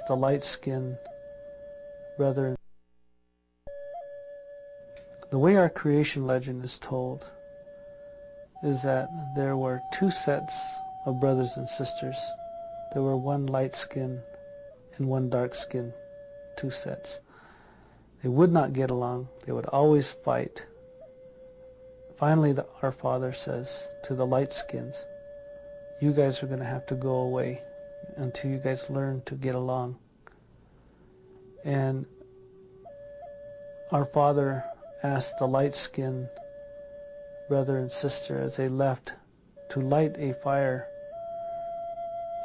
the light-skinned brother. The way our creation legend is told is that there were two sets of brothers and sisters. There were one light-skinned and one dark-skinned, two sets. They would not get along. They would always fight. Finally, our Father says to the light-skins, you guys are going to have to go away until you guys learn to get along. And our Father asked the light-skinned brother and sister as they left to light a fire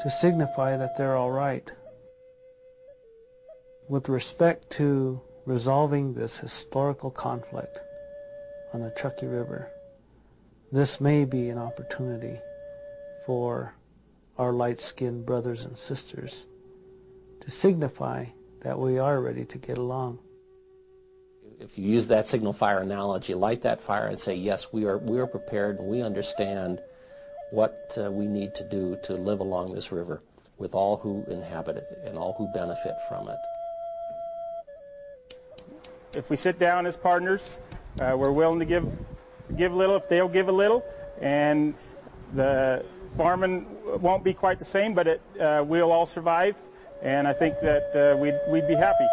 to signify that they're all right. With respect to resolving this historical conflict on the Truckee River, this may be an opportunity for our light-skinned brothers and sisters to signify that we are ready to get along. If you use that signal fire analogy, light that fire and say, yes, we are prepared and we understand what we need to do to live along this river with all who inhabit it and all who benefit from it. If we sit down as partners, we're willing to give a little if they'll give a little, and the farming won't be quite the same, but we'll all survive, and I think that we'd be happy.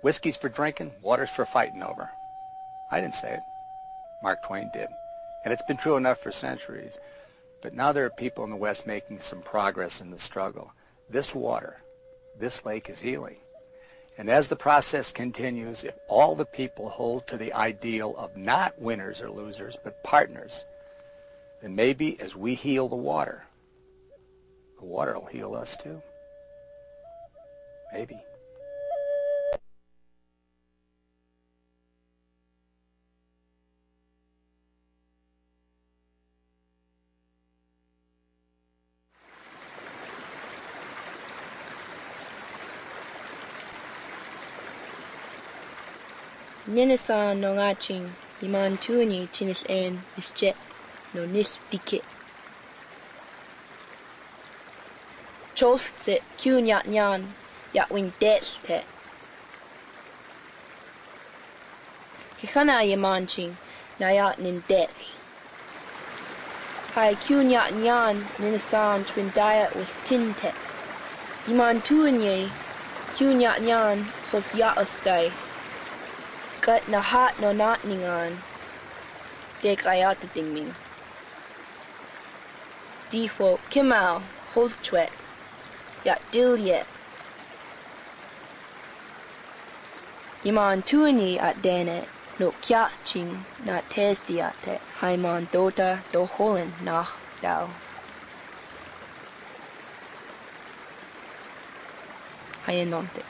Whiskey's for drinking, water's for fighting over. I didn't say it. Mark Twain did. And it's been true enough for centuries. But now there are people in the West making some progress in the struggle. This water, this lake is healing. And as the process continues, if all the people hold to the ideal of not winners or losers, but partners, then maybe as we heal the water will heal us too. Maybe. Ninisan no ngaching, iman tuani chinis en isjet no nis dike. Chostse kyunyat nyan, yak wing deste. Kikana yamanching, nayat nin des. Hai kyunyat nyan, ninisan twin diet with tinte. Iman tuani, kyunyat nyan, hos ya astay. Kat na hat no nat ningan, dek ayat dingming. Diho kimau, holtwet, yak dilyet. Iman tuani at dene, no kya ching, na testiate, haiman dota do holen nach dao. Hayanonte.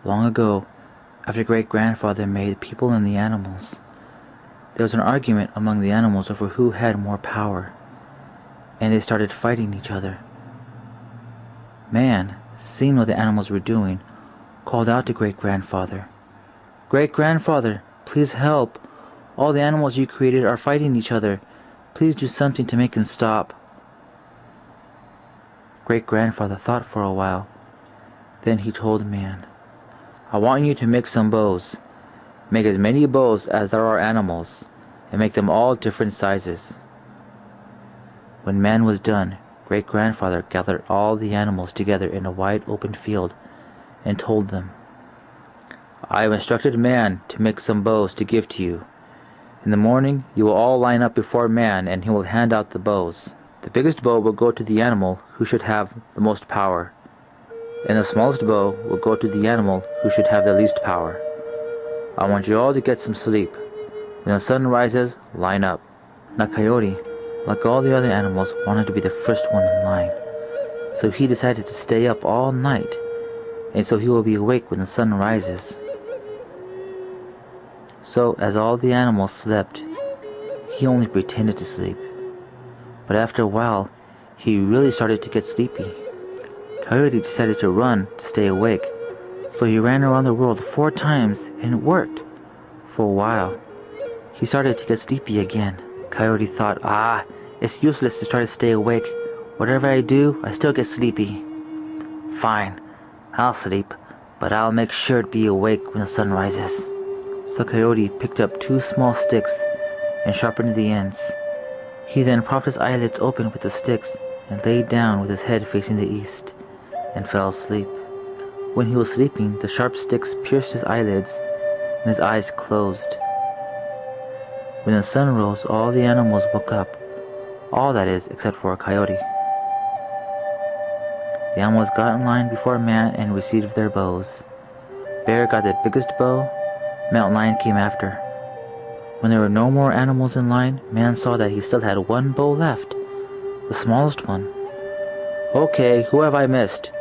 Long ago, after great-grandfather made people and the animals, there was an argument among the animals over who had more power, and they started fighting each other. Man, seeing what the animals were doing, called out to great-grandfather, "Great-grandfather, please help. All the animals you created are fighting each other. Please do something to make them stop." Great-grandfather thought for a while. Then he told Man, "I want you to make some bows. Make as many bows as there are animals, and make them all different sizes." When Man was done, Great-grandfather gathered all the animals together in a wide open field and told them, "I have instructed Man to make some bows to give to you. In the morning you will all line up before Man, and he will hand out the bows. The biggest bow will go to the animal who should have the most power, and the smallest bow will go to the animal who should have the least power. I want you all to get some sleep. When the sun rises, line up." Now Coyote, like all the other animals, wanted to be the first one in line, so he decided to stay up all night, and so he will be awake when the sun rises. So, as all the animals slept, he only pretended to sleep. But after a while, he really started to get sleepy. Coyote decided to run to stay awake, so he ran around the world 4 times, and it worked. For a while, he started to get sleepy again. Coyote thought, it's useless to try to stay awake. Whatever I do, I still get sleepy. Fine, I'll sleep, but I'll make sure to be awake when the sun rises. So Coyote picked up 2 small sticks and sharpened the ends. He then propped his eyelids open with the sticks and lay down with his head facing the east and fell asleep. When he was sleeping, the sharp sticks pierced his eyelids and his eyes closed. When the sun rose, all the animals woke up. All, that is, except for a Coyote. The animals got in line before Man and received their bows. Bear got the biggest bow. Mountain Lion came after. When there were no more animals in line, Man saw that he still had 1 bow left, the smallest one. "Okay, who have I missed?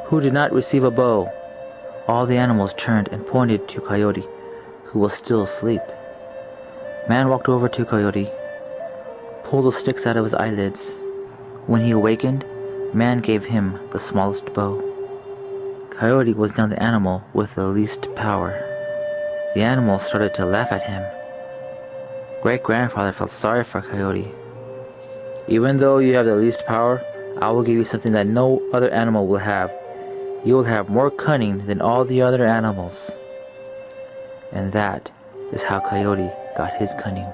Who did not receive a bow?" All the animals turned and pointed to Coyote, who was still asleep. Man walked over to Coyote, pulled the sticks out of his eyelids. When he awakened, Man gave him the smallest bow. Coyote was now the animal with the least power. The animals started to laugh at him. Great-grandfather felt sorry for Coyote. "Even though you have the least power, I will give you something that no other animal will have. You will have more cunning than all the other animals." And that is how Coyote got his cunning.